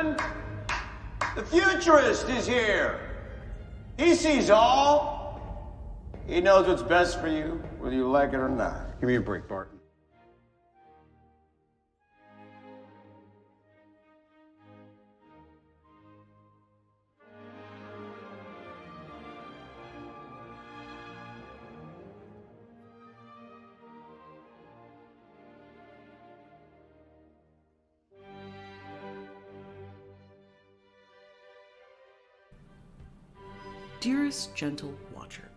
gentlemen, the futurist is here. He sees all. He knows what's best for you, whether you like it or not. Give me a break, Barton. Dearest gentle watcher,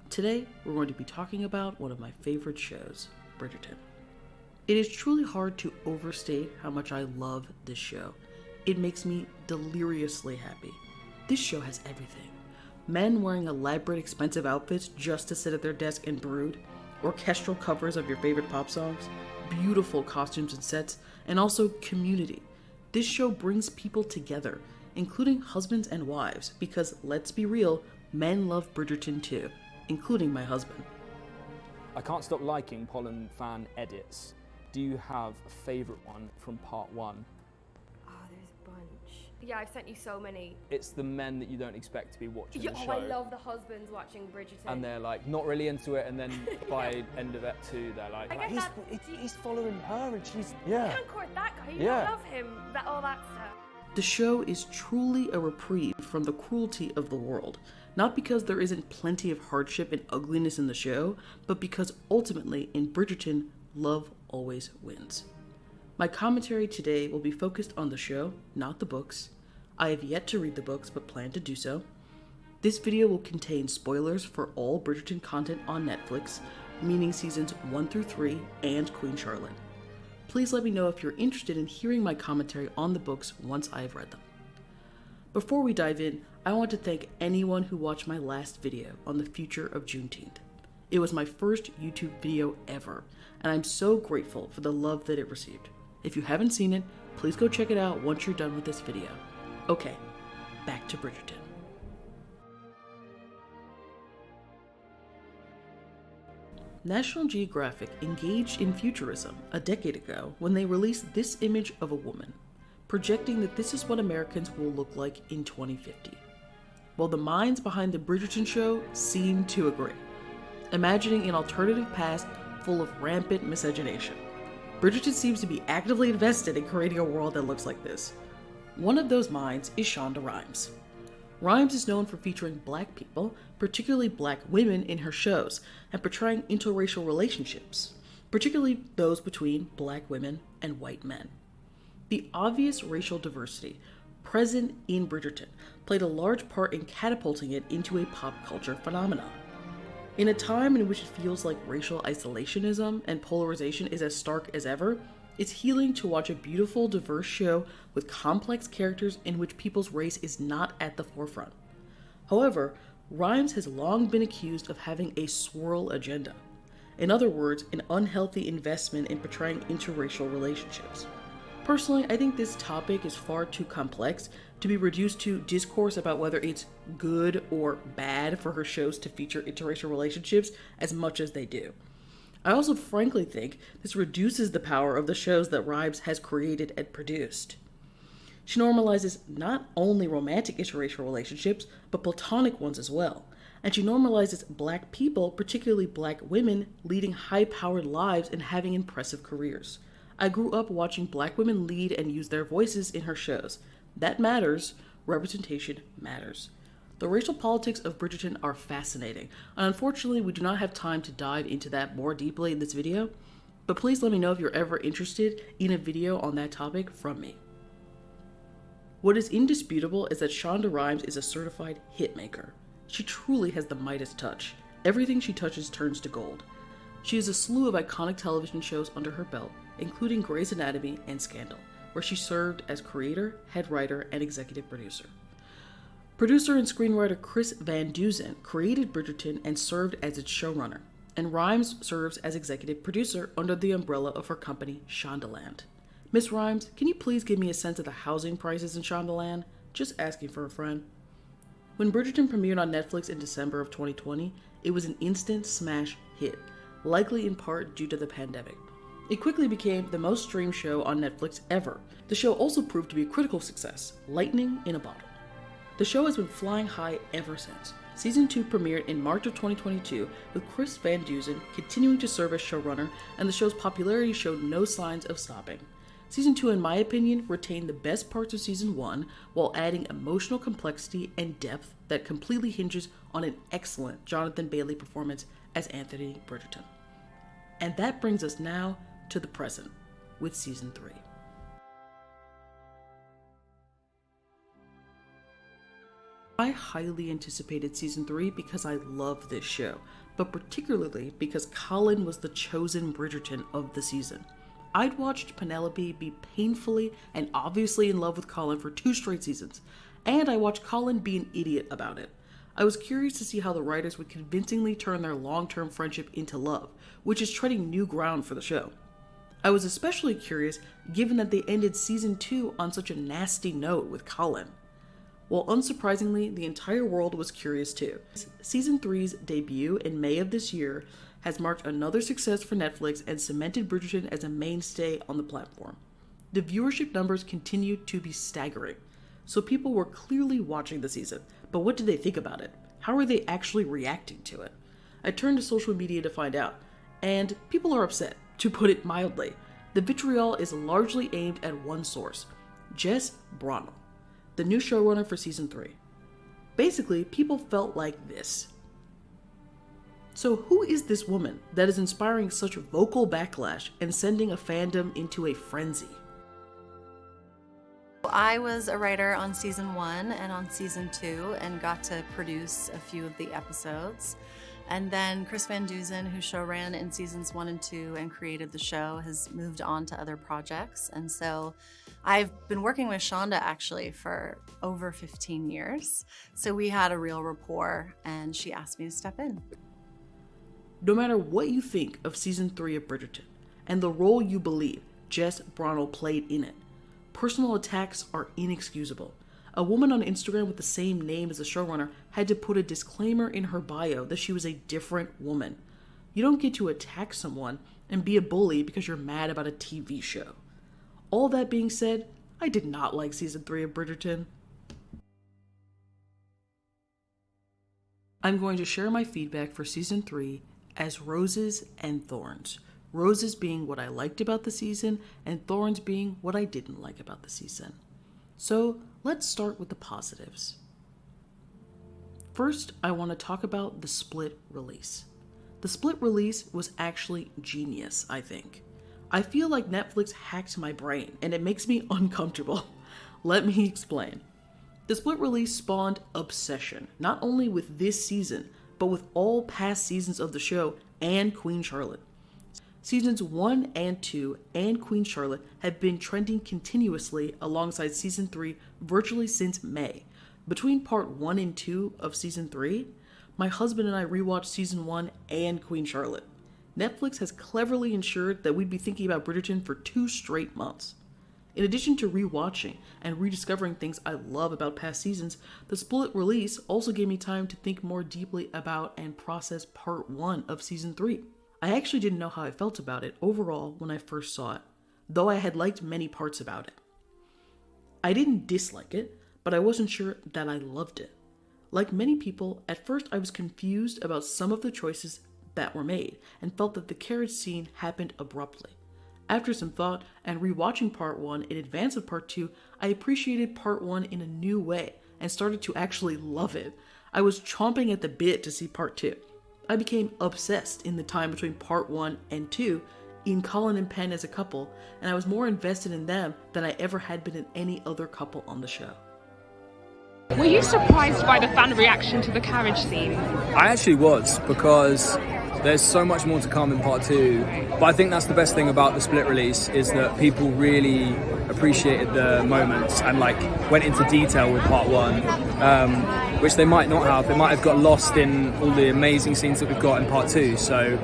today we're going to be talking about one of my favorite shows, Bridgerton. It is truly hard to overstate how much I love this show. It makes me deliriously happy. This show has everything. Men wearing elaborate, expensive outfits just to sit at their desk and brood, orchestral covers of your favorite pop songs, beautiful costumes and sets, and also community. This show brings people together, including husbands and wives, because let's be real, men love Bridgerton too, including my husband. I can't stop liking Pollen fan edits. Do you have a favourite one from part one? Oh, there's a bunch. Yeah, I've sent you so many. It's the men that you don't expect to be watching the show. I love the husbands watching Bridgerton. And they're like not really into it, and then by end of it two, they're like, he's following her, and she's You can't court that guy. You don't love him. All that stuff. The show is truly a reprieve from the cruelty of the world, not because there isn't plenty of hardship and ugliness in the show, but because ultimately in Bridgerton, love always wins. My commentary today will be focused on the show, not the books. I have yet to read the books, but plan to do so. This video will contain spoilers for all Bridgerton content on Netflix, meaning seasons 1 through 3 and Queen Charlotte. Please let me know if you're interested in hearing my commentary on the books once I have read them. Before we dive in, I want to thank anyone who watched my last video on the future of Juneteenth. It was my first YouTube video ever, and I'm so grateful for the love that it received. If you haven't seen it, please go check it out once you're done with this video. Okay, back to Bridgerton. National Geographic engaged in futurism a decade ago when they released this image of a woman, projecting that this is what Americans will look like in 2050. Well, the minds behind the Bridgerton show seem to agree, imagining an alternative past full of rampant miscegenation. Bridgerton seems to be actively invested in creating a world that looks like this. One of those minds is Shonda Rhimes. Rhimes is known for featuring black people, particularly black women, in her shows, and portraying interracial relationships, particularly those between black women and white men. The obvious racial diversity present in Bridgerton played a large part in catapulting it into a pop culture phenomenon. In a time in which it feels like racial isolationism and polarization is as stark as ever, it's healing to watch a beautiful, diverse show with complex characters in which people's race is not at the forefront. However, Rhimes has long been accused of having a swirl agenda. In other words, an unhealthy investment in portraying interracial relationships. Personally, I think this topic is far too complex to be reduced to discourse about whether it's good or bad for her shows to feature interracial relationships as much as they do. I also frankly think this reduces the power of the shows that Rhimes has created and produced. She normalizes not only romantic interracial relationships, but platonic ones as well. And she normalizes black people, particularly black women, leading high-powered lives and having impressive careers. I grew up watching black women lead and use their voices in her shows. That matters. Representation matters. The racial politics of Bridgerton are fascinating, and unfortunately we do not have time to dive into that more deeply in this video, but please let me know if you're ever interested in a video on that topic from me. What is indisputable is that Shonda Rhimes is a certified hitmaker. She truly has the Midas touch. Everything she touches turns to gold. She has a slew of iconic television shows under her belt, including Grey's Anatomy and Scandal, where she served as creator, head writer, and executive producer. Producer and screenwriter Chris Van Dusen created Bridgerton and served as its showrunner, and Rhimes serves as executive producer under the umbrella of her company, Shondaland. Miss Rhimes, can you please give me a sense of the housing prices in Shondaland? Just asking for a friend. When Bridgerton premiered on Netflix in December of 2020, it was an instant smash hit, likely in part due to the pandemic. It quickly became the most streamed show on Netflix ever. The show also proved to be a critical success, lightning in a bottle. The show has been flying high ever since. Season 2 premiered in March of 2022, with Chris Van Dusen continuing to serve as showrunner, and the show's popularity showed no signs of stopping. Season 2, in my opinion, retained the best parts of Season 1, while adding emotional complexity and depth that completely hinges on an excellent Jonathan Bailey performance as Anthony Bridgerton. And that brings us now to the present, with Season 3. I highly anticipated Season 3 because I love this show, but particularly because Colin was the chosen Bridgerton of the season. I'd watched Penelope be painfully and obviously in love with Colin for 2 straight seasons, and I watched Colin be an idiot about it. I was curious to see how the writers would convincingly turn their long-term friendship into love, which is treading new ground for the show. I was especially curious given that they ended Season 2 on such a nasty note with Colin. Well, unsurprisingly, the entire world was curious too. Season 3's debut in May of this year has marked another success for Netflix and cemented Bridgerton as a mainstay on the platform. The viewership numbers continued to be staggering, so people were clearly watching the season, but what did they think about it? How are they actually reacting to it? I turned to social media to find out, and people are upset, to put it mildly. The vitriol is largely aimed at one source, Jess Brownell, the new showrunner for Season 3. Basically, people felt like this. So who is this woman that is inspiring such vocal backlash and sending a fandom into a frenzy? I was a writer on Season 1 and on Season 2 and got to produce a few of the episodes. And then Chris Van Dusen, who show ran in Seasons 1 and 2 and created the show, has moved on to other projects. And so I've been working with Shonda actually for over 15 years. So we had a real rapport and she asked me to step in. No matter what you think of Season 3 of Bridgerton and the role you believe Jess Brownell played in it, personal attacks are inexcusable. A woman on Instagram with the same name as the showrunner had to put a disclaimer in her bio that she was a different woman. You don't get to attack someone and be a bully because you're mad about a TV show. All that being said, I did not like Season 3 of Bridgerton. I'm going to share my feedback for Season 3 as roses and thorns. Roses being what I liked about the season, and thorns being what I didn't like about the season. So let's start with the positives. First, I want to talk about the split release. The split release was actually genius, I think. I feel like Netflix hacked my brain, and it makes me uncomfortable. Let me explain. The split release spawned obsession, not only with this season, but with all past seasons of the show and Queen Charlotte. Seasons 1 and 2 and Queen Charlotte have been trending continuously alongside Season 3 virtually since May. Between Part 1 and 2 of Season 3, my husband and I rewatched Season 1 and Queen Charlotte. Netflix has cleverly ensured that we'd be thinking about Bridgerton for 2 straight months. In addition to rewatching and rediscovering things I love about past seasons, the split release also gave me time to think more deeply about and process Part 1 of Season 3. I actually didn't know how I felt about it overall when I first saw it, though I had liked many parts about it. I didn't dislike it, but I wasn't sure that I loved it. Like many people, at first I was confused about some of the choices that were made and felt that the carriage scene happened abruptly. After some thought and rewatching Part 1 in advance of Part 2, I appreciated Part 1 in a new way and started to actually love it. I was chomping at the bit to see Part 2. I became obsessed in the time between Part 1 and 2 in Colin and Pen as a couple, and I was more invested in them than I ever had been in any other couple on the show. Were you surprised by the fan reaction to the carriage scene? I actually was, because there's so much more to come in Part 2, but I think that's the best thing about the split release, is that people really appreciated the moments and went into detail with Part 1, which they might not have. They might have got lost in all the amazing scenes that we've got in Part 2. So,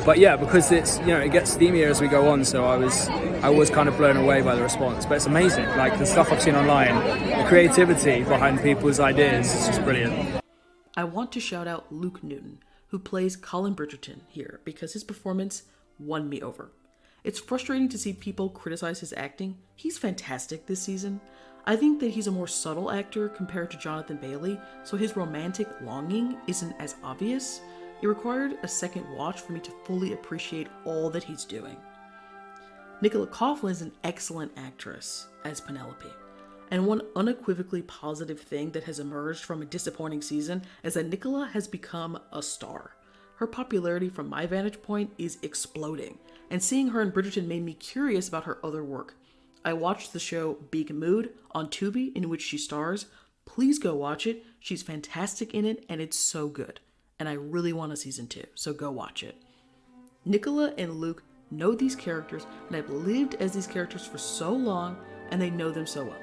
but yeah, because it's, it gets steamier as we go on, so I was kind of blown away by the response. But it's amazing, the stuff I've seen online, the creativity behind people's ideas, it's just brilliant. I want to shout out Luke Newton, who plays Colin Bridgerton here, because his performance won me over. It's frustrating to see people criticize his acting. He's fantastic this season. I think that he's a more subtle actor compared to Jonathan Bailey, so his romantic longing isn't as obvious. It required a second watch for me to fully appreciate all that he's doing. Nicola Coughlan is an excellent actress as Penelope. And one unequivocally positive thing that has emerged from a disappointing season is that Nicola has become a star. Her popularity from my vantage point is exploding, and seeing her in Bridgerton made me curious about her other work. I watched the show Big Mood on Tubi, in which she stars. Please go watch it. She's fantastic in it, and it's so good. And I really want a season 2, so go watch it. Nicola and Luke know these characters, and I've lived as these characters for so long, and they know them so well.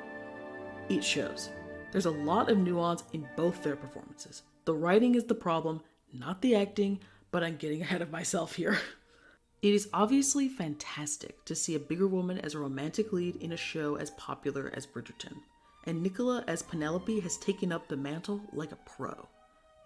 It shows. There's a lot of nuance in both their performances. The writing is the problem, not the acting, but I'm getting ahead of myself here. It is obviously fantastic to see a bigger woman as a romantic lead in a show as popular as Bridgerton, and Nicola as Penelope has taken up the mantle like a pro.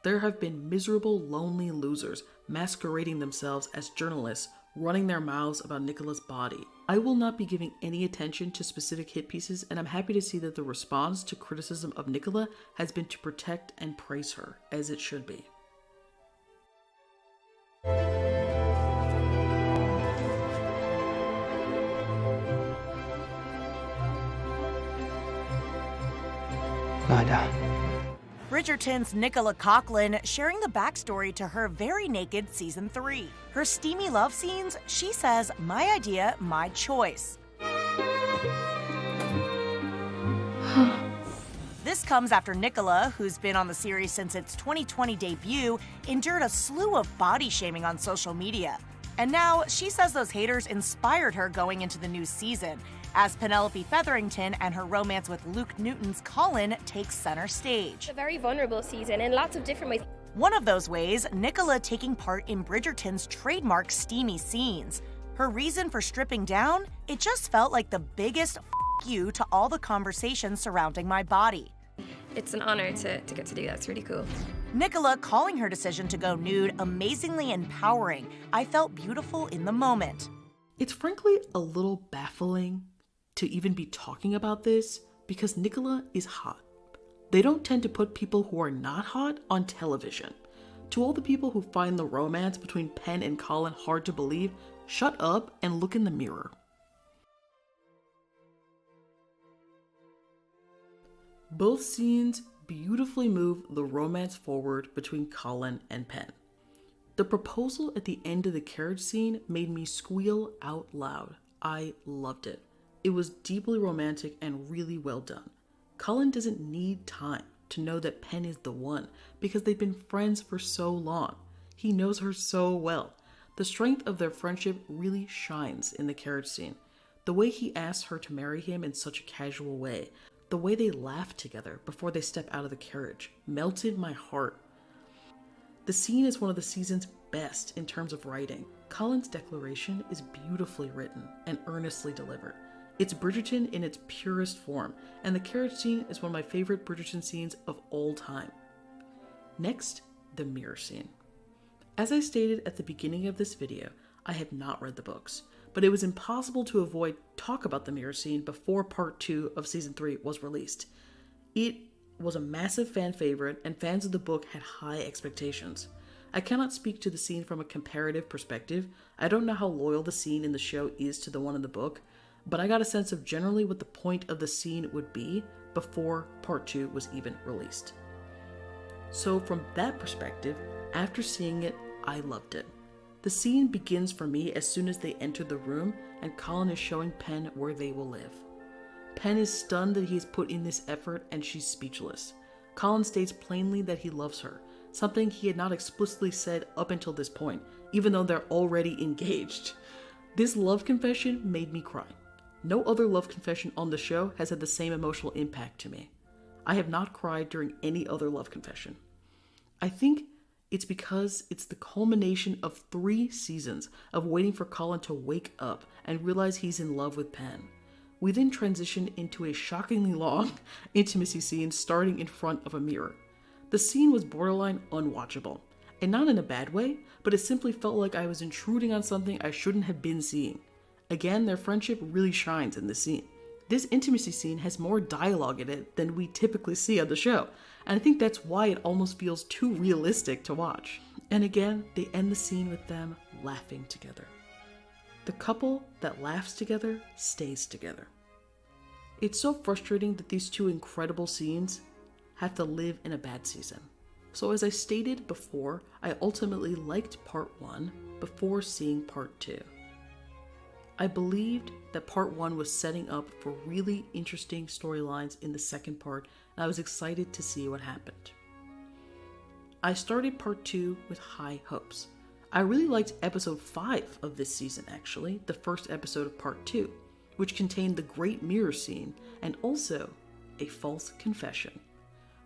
There have been miserable, lonely losers masquerading themselves as journalists, running their mouths about Nicola's body. I will not be giving any attention to specific hit pieces, and I'm happy to see that the response to criticism of Nicola has been to protect and praise her, as it should be. Lie down. Bridgerton's Nicola Coughlan sharing the backstory to her very naked season 3. Her steamy love scenes, she says, my idea, my choice. This comes after Nicola, who's been on the series since its 2020 debut, endured a slew of body shaming on social media. And now she says those haters inspired her going into the new season, as Penelope Featherington and her romance with Luke Newton's Colin takes center stage. It's a very vulnerable season in lots of different ways. One of those ways, Nicola taking part in Bridgerton's trademark steamy scenes. Her reason for stripping down? It just felt like the biggest you to all the conversations surrounding my body. It's an honor to get to do that. It's really cool. Nicola calling her decision to go nude amazingly empowering. I felt beautiful in the moment. It's frankly a little baffling to even be talking about this because Nicola is hot. They don't tend to put people who are not hot on television. To all the people who find the romance between Pen and Colin hard to believe, shut up and look in the mirror. Both scenes beautifully move the romance forward between Colin and Pen. The proposal at the end of the carriage scene made me squeal out loud. I loved it. It was deeply romantic and really well done. Colin doesn't need time to know that Pen is the one because they've been friends for so long. He knows her so well. The strength of their friendship really shines in the carriage scene. The way he asks her to marry him in such a casual way, the way they laugh together before they step out of the carriage, melted my heart. The scene is one of the season's best in terms of writing. Colin's declaration is beautifully written and earnestly delivered. It's Bridgerton in its purest form, and the carriage scene is one of my favorite Bridgerton scenes of all time. Next, the mirror scene. As I stated at the beginning of this video, I have not read the books, but it was impossible to avoid talk about the mirror scene before part 2 of season 3 was released. It was a massive fan favorite, and fans of the book had high expectations. I cannot speak to the scene from a comparative perspective. I don't know how loyal the scene in the show is to the one in the book, but I got a sense of generally what the point of the scene would be before part 2 was even released. So from that perspective, after seeing it, I loved it. The scene begins for me as soon as they enter the room and Colin is showing Pen where they will live. Pen is stunned that he has put in this effort and she's speechless. Colin states plainly that he loves her, something he had not explicitly said up until this point, even though they're already engaged. This love confession made me cry. No other love confession on the show has had the same emotional impact to me. I have not cried during any other love confession. I think it's because it's the culmination of 3 seasons of waiting for Colin to wake up and realize he's in love with Pen. We then transition into a shockingly long intimacy scene starting in front of a mirror. The scene was borderline unwatchable, and not in a bad way, but it simply felt like I was intruding on something I shouldn't have been seeing. Again, their friendship really shines in this scene. This intimacy scene has more dialogue in it than we typically see on the show, and I think that's why it almost feels too realistic to watch. And again, they end the scene with them laughing together. The couple that laughs together stays together. It's so frustrating that these two incredible scenes have to live in a bad season. So as I stated before, I ultimately liked part 1 before seeing part 2. I believed that part 1 was setting up for really interesting storylines in the second part, and I was excited to see what happened. I started part 2 with high hopes. I really liked episode 5 of this season actually, the first episode of part 2, which contained the great mirror scene and also a false confession.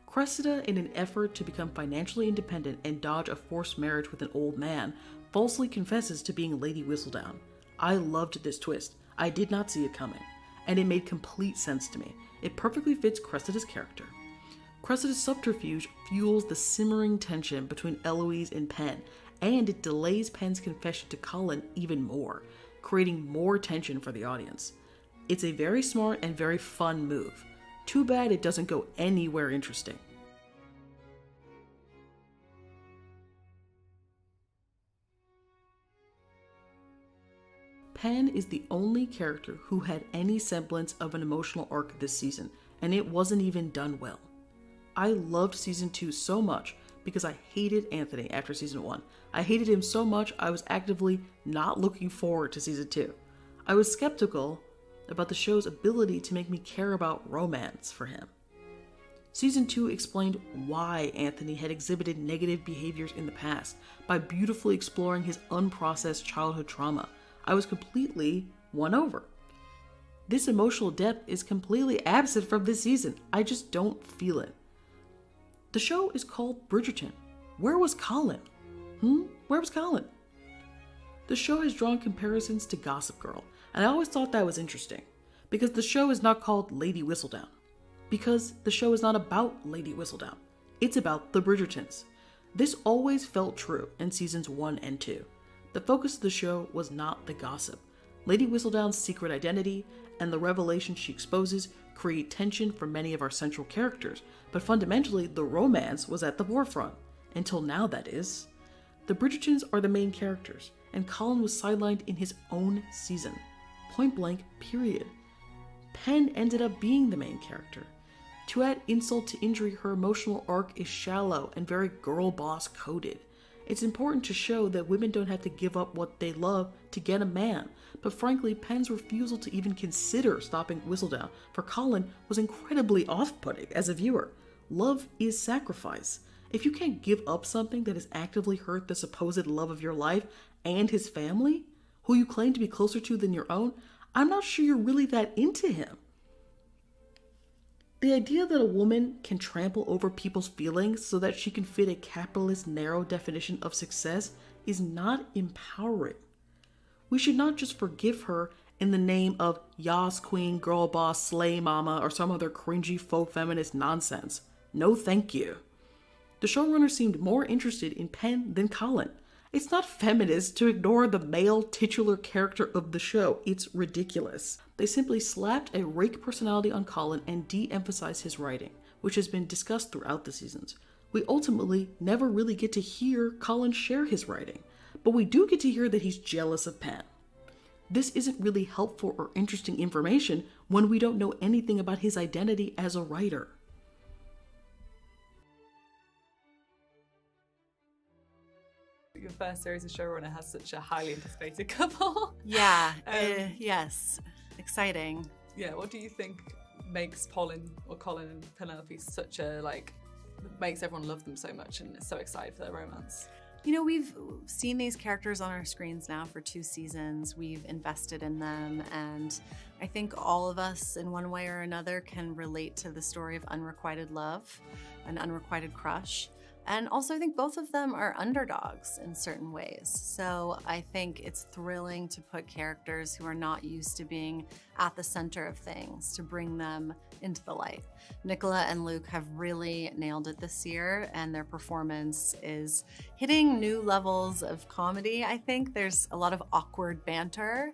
Cressida, in an effort to become financially independent and dodge a forced marriage with an old man, falsely confesses to being Lady Whistledown. I loved this twist. I did not see it coming, and it made complete sense to me. It perfectly fits Cressida's character. Cressida's subterfuge fuels the simmering tension between Eloise and Pen, and it delays Pen's confession to Colin even more, creating more tension for the audience. It's a very smart and very fun move. Too bad it doesn't go anywhere interesting. Pen is the only character who had any semblance of an emotional arc this season, and it wasn't even done well. I loved season 2 so much because I hated Anthony after season 1. I hated him so much I was actively not looking forward to season 2. I was skeptical about the show's ability to make me care about romance for him. Season 2 explained why Anthony had exhibited negative behaviors in the past by beautifully exploring his unprocessed childhood trauma. I was completely won over. This emotional depth is completely absent from this season. I just don't feel it. The show is called Bridgerton. Where was Colin? Where was Colin? The show has drawn comparisons to Gossip Girl, and I always thought that was interesting, because the show is not called Lady Whistledown. Because the show is not about Lady Whistledown. It's about the Bridgertons. This always felt true in seasons 1 and 2. The focus of the show was not the gossip. Lady Whistledown's secret identity and the revelations she exposes create tension for many of our central characters, but fundamentally the romance was at the forefront. Until now, that is. The Bridgertons are the main characters, and Colin was sidelined in his own season. Point blank, period. Pen ended up being the main character. To add insult to injury, her emotional arc is shallow and very girl boss coded. It's important to show that women don't have to give up what they love to get a man, but frankly, Pen's refusal to even consider stopping Whistledown for Colin was incredibly off-putting as a viewer. Love is sacrifice. If you can't give up something that has actively hurt the supposed love of your life and his family, who you claim to be closer to than your own, I'm not sure you're really that into him. The idea that a woman can trample over people's feelings so that she can fit a capitalist narrow definition of success is not empowering. We should not just forgive her in the name of Yas Queen, Girl Boss, Slay Mama, or some other cringy faux feminist nonsense. No thank you. The showrunner seemed more interested in Pen than Colin. It's not feminist to ignore the male titular character of the show. It's ridiculous. They simply slapped a rake personality on Colin and de-emphasized his writing, which has been discussed throughout the seasons. We ultimately never really get to hear Colin share his writing, but we do get to hear that he's jealous of Pen. This isn't really helpful or interesting information when we don't know anything about his identity as a writer. Your first series of showrunner has such a highly anticipated couple. Yeah, yes, exciting. Yeah, what do you think makes Colin and Penelope such a, makes everyone love them so much and is so excited for their romance? You know, we've seen these characters on our screens now for 2 seasons. We've invested in them, and I think all of us in one way or another can relate to the story of unrequited love, an unrequited crush. And also, I think both of them are underdogs in certain ways. So I think it's thrilling to put characters who are not used to being at the center of things, to bring them into the light. Nicola and Luke have really nailed it this year, and their performance is hitting new levels of comedy. I think there's a lot of awkward banter,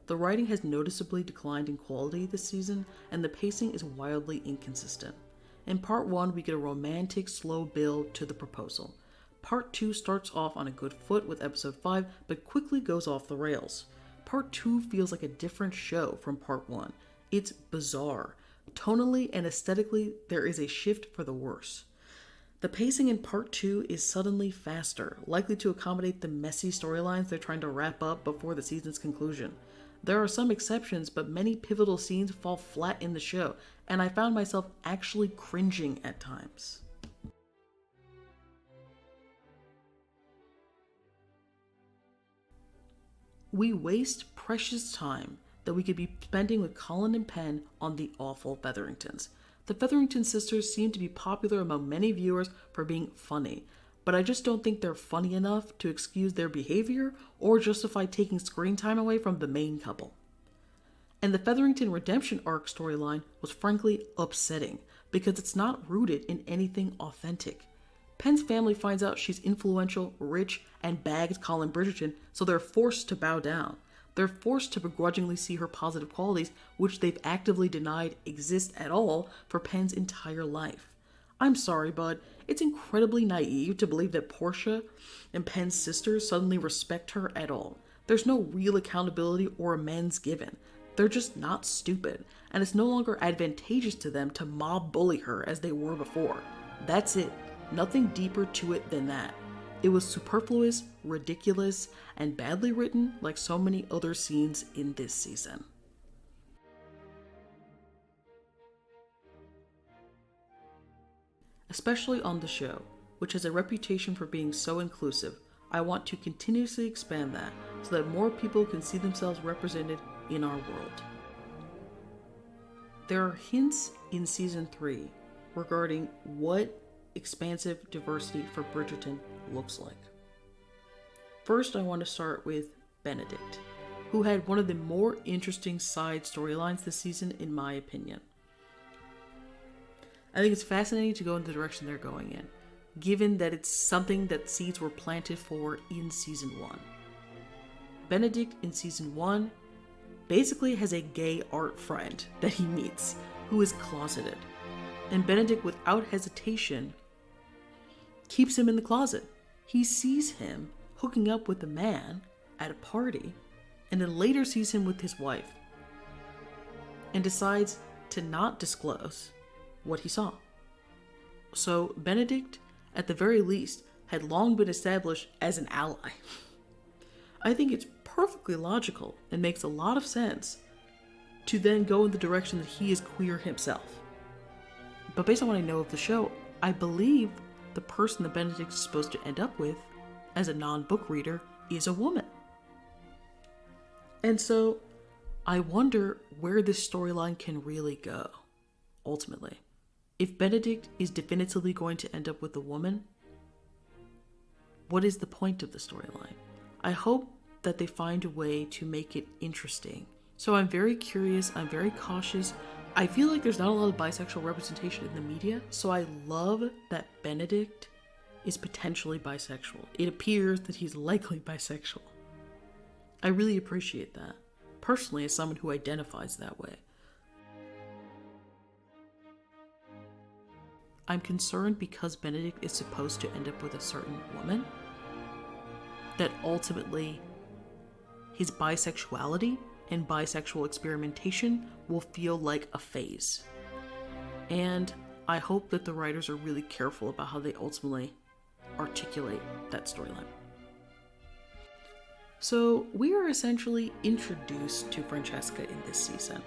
The writing has noticeably declined in quality this season, and the pacing is wildly inconsistent. In part 1, we get a romantic, slow build to the proposal. Part 2 starts off on a good foot with episode 5, but quickly goes off the rails. Part 2 feels like a different show from part 1. It's bizarre. Tonally and aesthetically, there is a shift for the worse. The pacing in part 2 is suddenly faster, likely to accommodate the messy storylines they're trying to wrap up before the season's conclusion. There are some exceptions, but many pivotal scenes fall flat in the show, and I found myself actually cringing at times. We waste precious time that we could be spending with Colin and Penn on the awful Featheringtons. The Featherington sisters seem to be popular among many viewers for being funny, but I just don't think they're funny enough to excuse their behavior or justify taking screen time away from the main couple. And the Featherington redemption arc storyline was frankly upsetting because it's not rooted in anything authentic. Penn's family finds out she's influential, rich, and bagged Colin Bridgerton, so they're forced to bow down. They're forced to begrudgingly see her positive qualities, which they've actively denied exist at all for Penn's entire life. I'm sorry, but it's incredibly naive to believe that Portia and Penn's sisters suddenly respect her at all. There's no real accountability or amends given. They're just not stupid, and it's no longer advantageous to them to mob bully her as they were before. That's it. Nothing deeper to it than that. It was superfluous, ridiculous, and badly written like so many other scenes in this season. Especially on the show, which has a reputation for being so inclusive, I want to continuously expand that so that more people can see themselves represented in our world. There are hints in season 3 regarding what expansive diversity for Bridgerton looks like. First, I want to start with Benedict, who had one of the more interesting side storylines this season, in my opinion. I think it's fascinating to go in the direction they're going in, given that it's something that seeds were planted for in season 1. Benedict in season 1 basically has a gay art friend that he meets who is closeted, and Benedict, without hesitation, keeps him in the closet. He sees him hooking up with a man at a party, and then later sees him with his wife, and decides to not disclose what he saw. So Benedict, at the very least, had long been established as an ally. I think it's perfectly logical and makes a lot of sense to then go in the direction that he is queer himself. But based on what I know of the show, I believe the person that Benedict is supposed to end up with as a non-book reader is a woman. And so I wonder where this storyline can really go, ultimately. If Benedict is definitively going to end up with a woman, what is the point of the storyline? I hope that they find a way to make it interesting. So I'm very curious, I'm very cautious. I feel like there's not a lot of bisexual representation in the media, so I love that Benedict is potentially bisexual. It appears that he's likely bisexual. I really appreciate that, personally, as someone who identifies that way. I'm concerned because Benedict is supposed to end up with a certain woman, that ultimately his bisexuality and bisexual experimentation will feel like a phase. And I hope that the writers are really careful about how they ultimately articulate that storyline. So we are essentially introduced to Francesca in this season.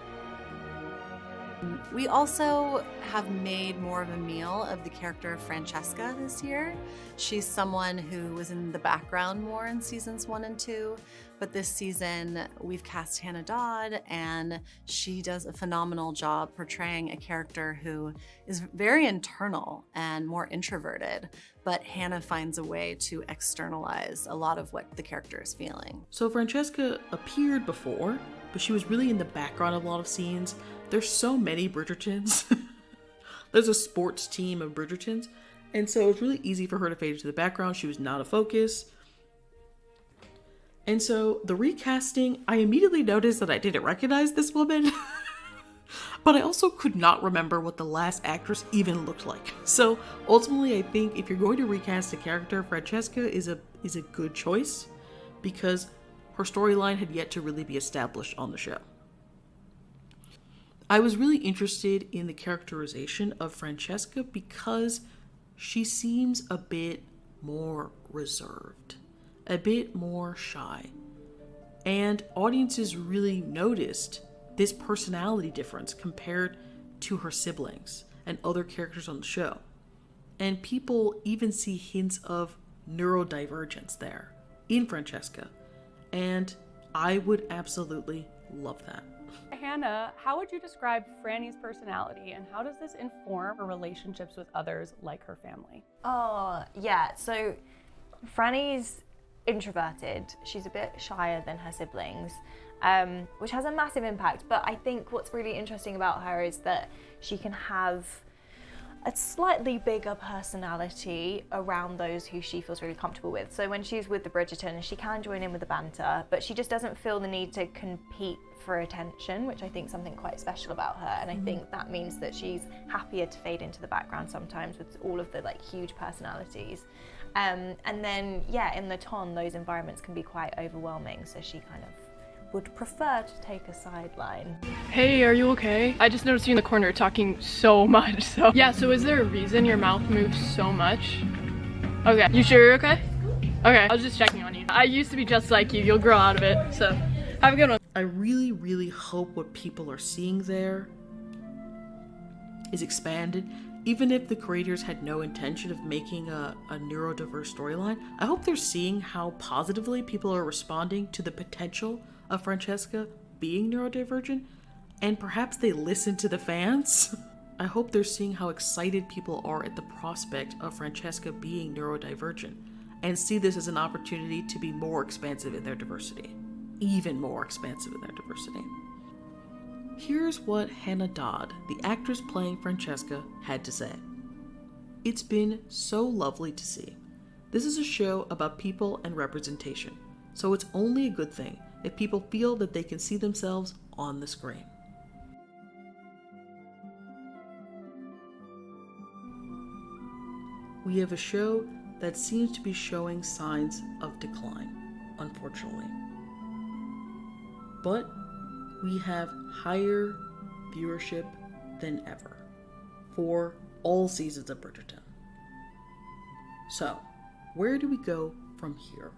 We also have made more of a meal of the character of Francesca this year. She's someone who was in the background more in seasons 1 and 2, But this season, we've cast Hannah Dodd, and she does a phenomenal job portraying a character who is very internal and more introverted, but Hannah finds a way to externalize a lot of what the character is feeling. So Francesca appeared before, but she was really in the background of a lot of scenes. There's so many Bridgertons. There's a sports team of Bridgertons, and so it's really easy for her to fade into the background. She was not a focus. And so the recasting, I immediately noticed that I didn't recognize this woman, but I also could not remember what the last actress even looked like. So ultimately, I think if you're going to recast a character, Francesca is a good choice because her storyline had yet to really be established on the show. I was really interested in the characterization of Francesca because she seems a bit more reserved, a bit more shy. And audiences really noticed this personality difference compared to her siblings and other characters on the show. And people even see hints of neurodivergence there in Francesca. And I would absolutely love that. Hannah, how would you describe Franny's personality, and how does this inform her relationships with others like her family? Oh, yeah. So Franny's introverted. She's a bit shyer than her siblings, which has a massive impact. But I think what's really interesting about her is that she can have a slightly bigger personality around those who she feels really comfortable with. So when she's with the Bridgerton, she can join in with the banter, but she just doesn't feel the need to compete for attention, which I think is something quite special about her. And I think that means that she's happier to fade into the background sometimes with all of the huge personalities. And then, yeah, in the ton, those environments can be quite overwhelming. So she kind of would prefer to take a sideline. Hey, are you okay? I just noticed you in the corner talking so much, so. Yeah, so is there a reason your mouth moves so much? Okay, you sure you're okay? Okay, I was just checking on you. I used to be just like you, you'll grow out of it, so have a good one. I really, really hope what people are seeing there is expanded. Even if the creators had no intention of making a neurodiverse storyline, I hope they're seeing how positively people are responding to the potential of Francesca being neurodivergent, and perhaps they listen to the fans. I hope they're seeing how excited people are at the prospect of Francesca being neurodivergent, and see this as an opportunity to be more expansive in their diversity. Even more expansive in their diversity. Here's what Hannah Dodd, the actress playing Francesca, had to say. It's been so lovely to see. This is a show about people and representation, so it's only a good thing if people feel that they can see themselves on the screen. We have a show that seems to be showing signs of decline, unfortunately. But we have higher viewership than ever for all seasons of Bridgerton. So, where do we go from here?